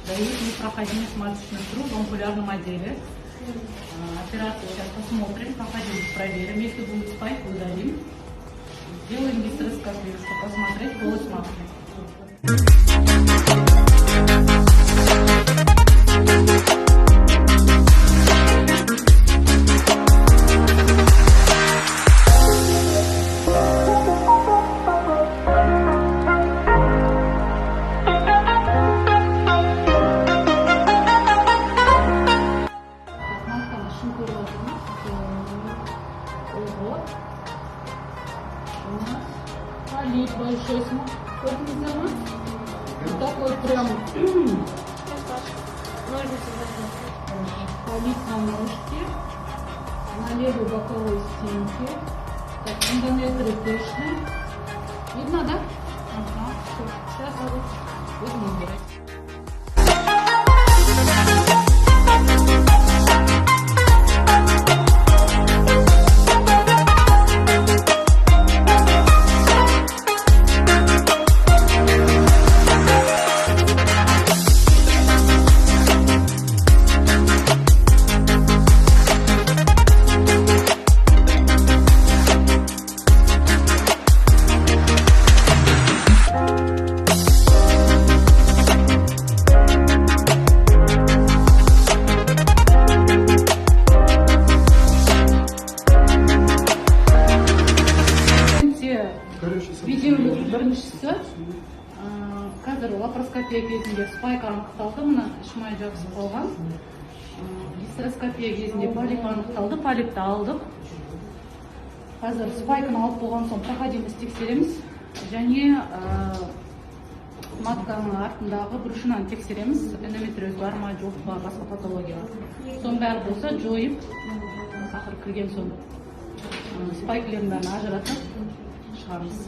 дают непроходимость маточных труб в ампулярном отделе. Операцию сейчас посмотрим, проходимость проверим. Если будет спайк, удалим. Сделаем гистероскопию, чтобы посмотреть полость матки. Полип большой, смотрите, вот такой прям полип на ножке, на левой боковой стенке, так, эндометрий пышный, видно, да? Ага, все, сейчас будем убирать. Видеолік біріншісі қазір лапароскопия кезінде спайк анықталды, мына ішмай жабысып қалған. Гистероскопия кезінде полип анықталды, полипті алдық. Қазір спайкын алып болған соң проходимость тексереміз және матканың артындағы брюшинаны тексереміз, эндометриоз бар ма, жоқ па, басқа патология. Соның бәрі болса жойып, ақыр кірген соң спайклерін бәрін ажыратып шығарамыз.